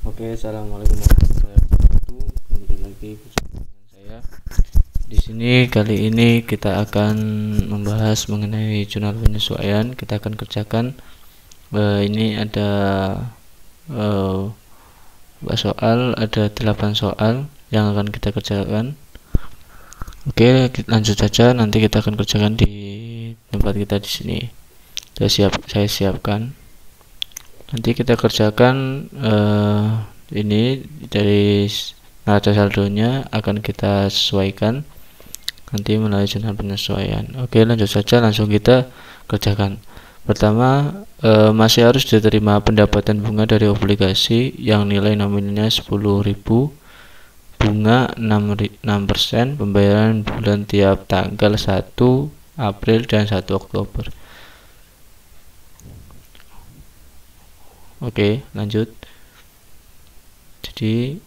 Oke, assalamualaikum warahmatullahi wabarakatuh. Kembali lagi bersama dengan saya. Di sini kali ini kita akan membahas mengenai jurnal penyesuaian. Kita akan kerjakan. Ini ada soal, ada 8 soal yang akan kita kerjakan. Oke, lanjut saja. Nanti kita akan kerjakan di tempat kita di sini. Saya siapkan. Nanti kita kerjakan ini dari neraca saldonya akan kita sesuaikan nanti melalui jurnal penyesuaian. Oke, lanjut saja, langsung kita kerjakan. Pertama, masih harus diterima pendapatan bunga dari obligasi yang nilai nominalnya 10.000, bunga 6%, pembayaran bulan tiap tanggal 1 April dan 1 Oktober. Oke, lanjut. Jadi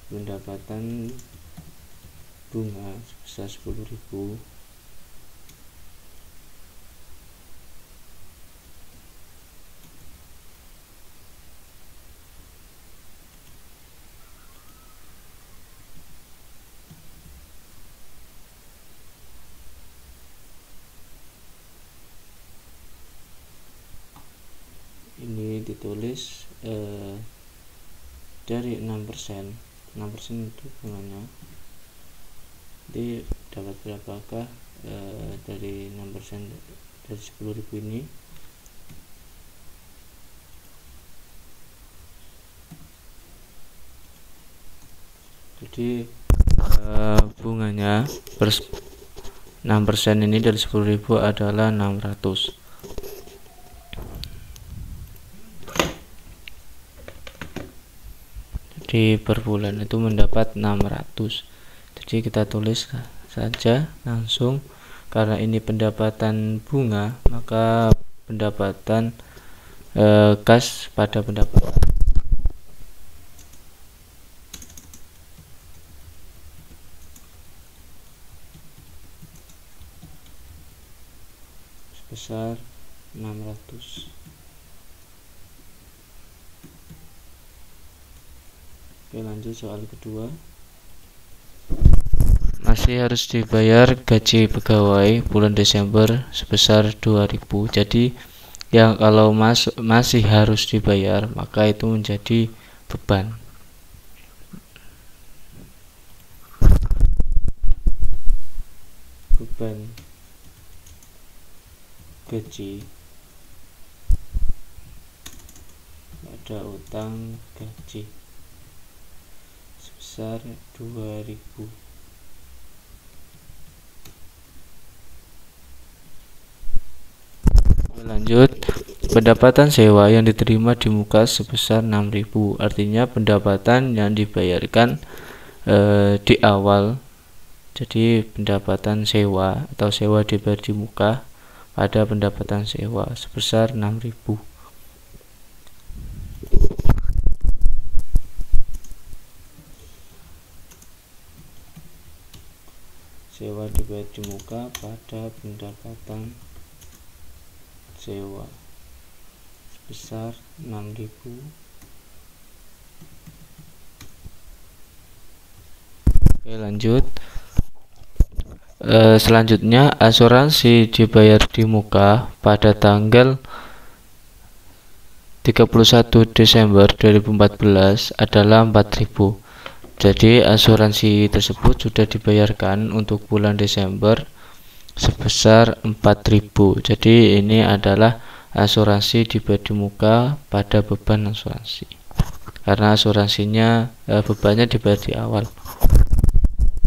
pendapatan bunga sebesar 10.000 ini ditulis dari 6%. 6% itu bunganya. Jadi dapat berapakah dari 6% dari 10.000 ini? Jadi bunganya 6% ini dari 10.000 adalah 600. Di per bulan itu mendapat 600. Jadi kita tulis saja langsung, karena ini pendapatan bunga maka pendapatan kas pada pendapatan sebesar 600. Oke, lanjut soal kedua. Masih harus dibayar gaji pegawai bulan Desember sebesar 2.000. Jadi yang kalau masih harus dibayar maka itu menjadi beban. Beban gaji pada utang gaji sebesar 2.000. Lanjut, pendapatan sewa yang diterima di muka sebesar 6.000. Artinya pendapatan yang dibayarkan di awal. Jadi pendapatan sewa atau sewa dibayar di muka pada pendapatan sewa sebesar 6.000. Sewa dibayar di muka pada pendapatan sewa sebesar 6.000. Oke, lanjut. Selanjutnya, asuransi dibayar di muka pada tanggal 31 Desember 2014 adalah 4.000. Jadi asuransi tersebut sudah dibayarkan untuk bulan Desember sebesar 4.000. Jadi ini adalah asuransi dibayar di muka pada beban asuransi, karena asuransinya bebannya dibayar di awal.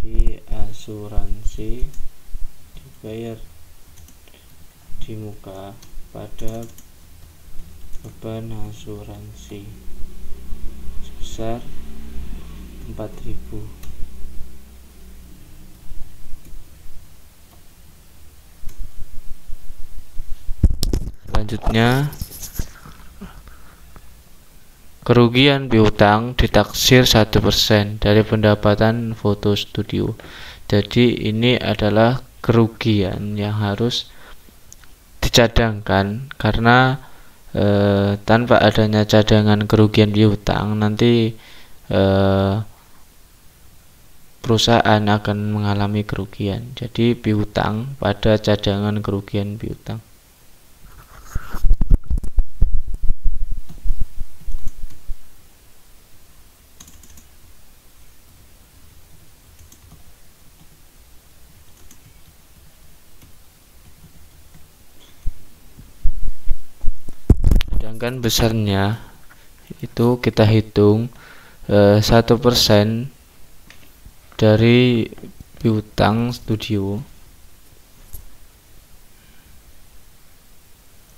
Di asuransi dibayar di muka pada beban asuransi sebesar 4.000. Selanjutnya, kerugian piutang ditaksir 1% dari pendapatan foto studio. Jadi ini adalah kerugian yang harus dicadangkan, karena tanpa adanya cadangan kerugian piutang nanti perusahaan akan mengalami kerugian. Jadi piutang pada cadangan kerugian piutang. Sedangkan besarnya itu kita hitung 1% dari piutang studio.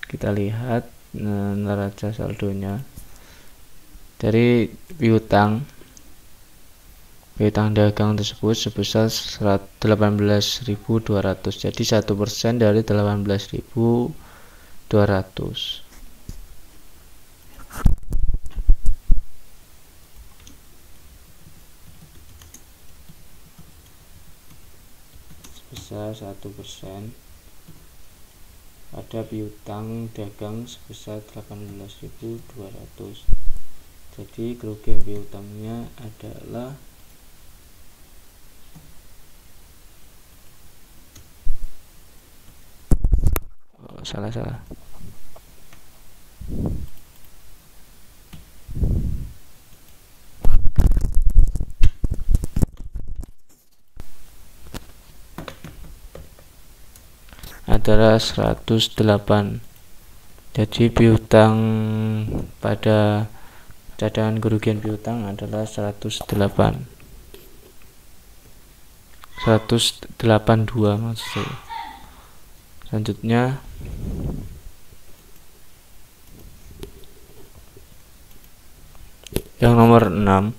Kita lihat neraca saldonya dari piutang dagang tersebut sebesar 18.200. Jadi 1% dari 18.200. Sebesar 1% ada piutang dagang sebesar 18.200. Jadi kerugian piutangnya adalah salah adalah 108. Jadi piutang pada cadangan kerugian piutang adalah 108. 182 maksud saya. Selanjutnya yang nomor 6,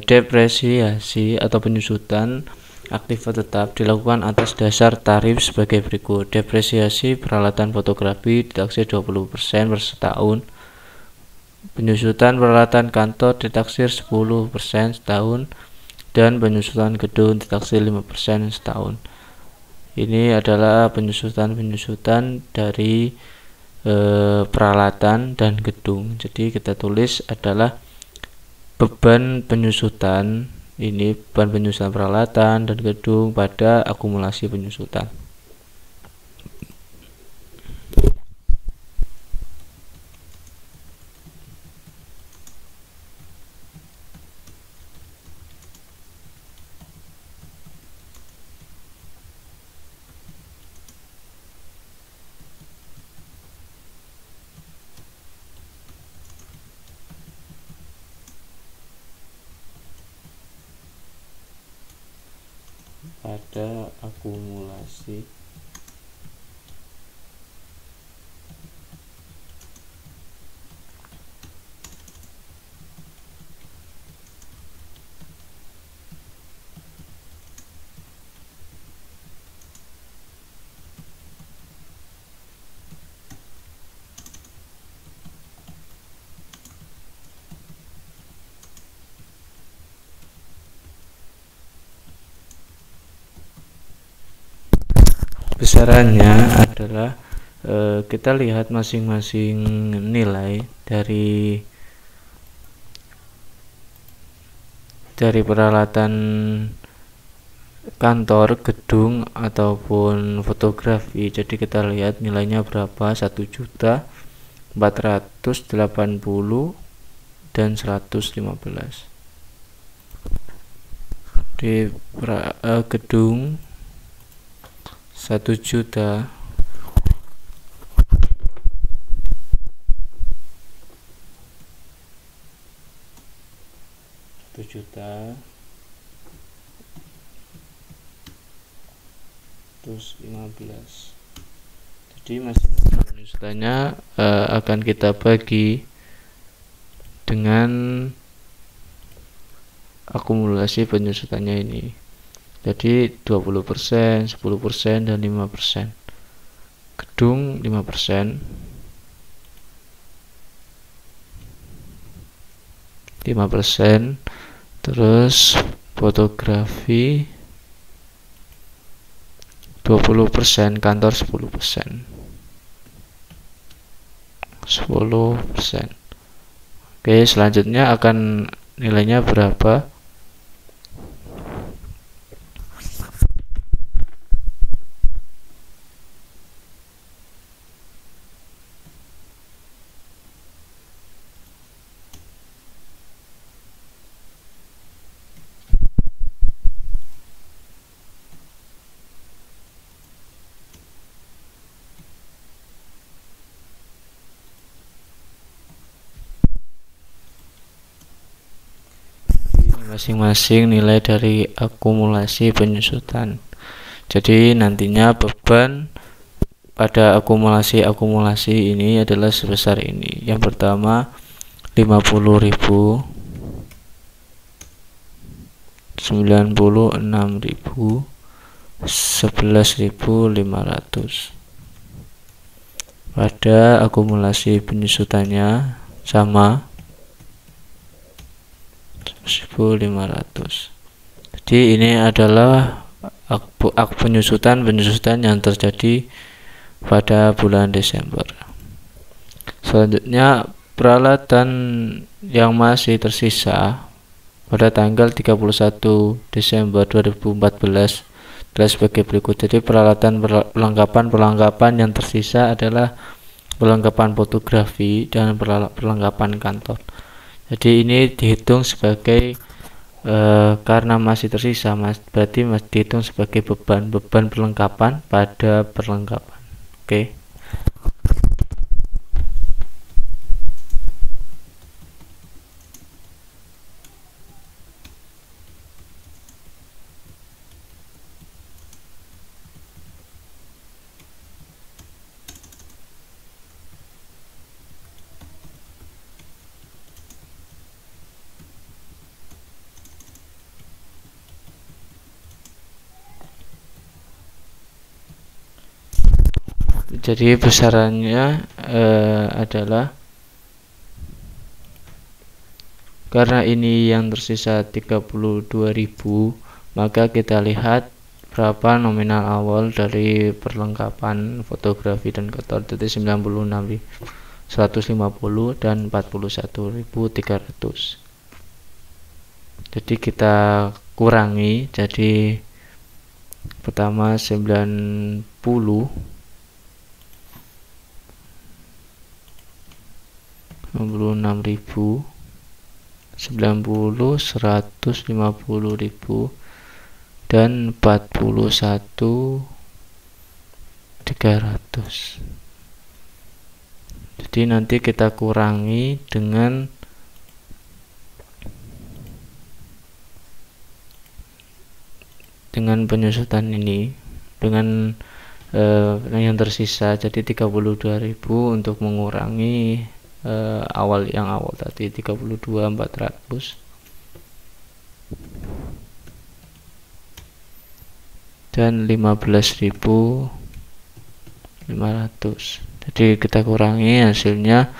depresiasi atau penyusutan aktiva tetap dilakukan atas dasar tarif sebagai berikut. Depresiasi peralatan fotografi ditaksir 20% per setahun. Penyusutan peralatan kantor ditaksir 10% setahun, dan penyusutan gedung ditaksir 5% setahun. Ini adalah penyusutan dari peralatan dan gedung. Jadi kita tulis adalah beban penyusutan, ini beban penyusutan peralatan dan gedung pada akumulasi penyusutan. Pada akumulasi besarannya adalah kita lihat masing-masing nilai dari peralatan kantor, gedung ataupun fotografi. Jadi kita lihat nilainya berapa, 1.480 dan 115. Di gedung 1 juta, terus 15. Jadi masing-masing penyusutannya akan kita bagi dengan akumulasi penyusutannya ini. Jadi 20%, 10% dan 5%. Gedung 5%, 5%, terus fotografi 20%, kantor 10%. 10%. Oke, selanjutnya akan nilainya berapa? Masing-masing nilai dari akumulasi penyusutan. Jadi nantinya beban pada akumulasi ini adalah sebesar ini. Yang pertama 50.000, 96.000, 11.500. Pada akumulasi penyusutannya sama 1.500. Jadi ini adalah penyusutan yang terjadi pada bulan Desember. Selanjutnya peralatan yang masih tersisa pada tanggal 31 Desember 2014 adalah sebagai berikut. Jadi perlengkapan yang tersisa adalah perlengkapan fotografi dan perlengkapan kantor. Jadi ini dihitung sebagai karena masih tersisa, berarti masih dihitung sebagai beban perlengkapan pada perlengkapan. Oke. Jadi besarannya adalah, karena ini yang tersisa 32.000, maka kita lihat berapa nominal awal dari perlengkapan fotografi dan kantor. Jadi 96.150 dan 41.300. Jadi kita kurangi, jadi pertama 90, 96.000, 90, 150.000 dan 41.300. Jadi nanti kita kurangi dengan penyusutan ini, dengan yang tersisa. Jadi 32.000 untuk mengurangi awal tadi 32.400 dan 15.500. Jadi kita kurangi, hasilnya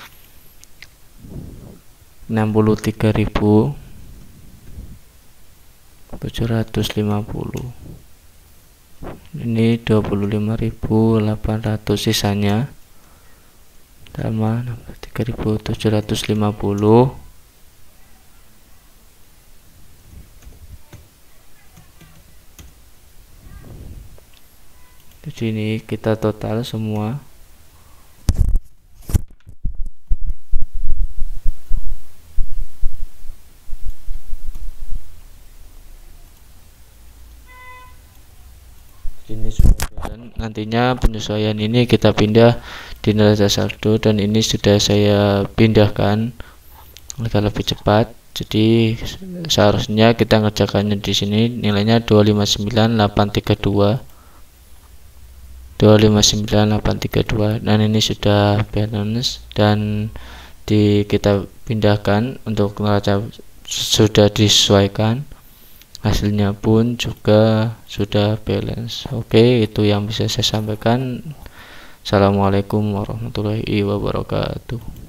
63.750. Ini 25.800, sisanya sama 3.750. Di sini kita total semua. Ini sudah jalan. Nantinya penyesuaian ini kita pindah di neraca saldo, dan ini sudah saya pindahkan agar lebih cepat. Jadi seharusnya kita ngerjakannya di sini nilainya 259.832, dan ini sudah balance, dan kita pindahkan untuk neraca sudah disesuaikan, hasilnya pun juga sudah balance. Oke, itu yang bisa saya sampaikan. Assalamualaikum warahmatullahi wabarakatuh.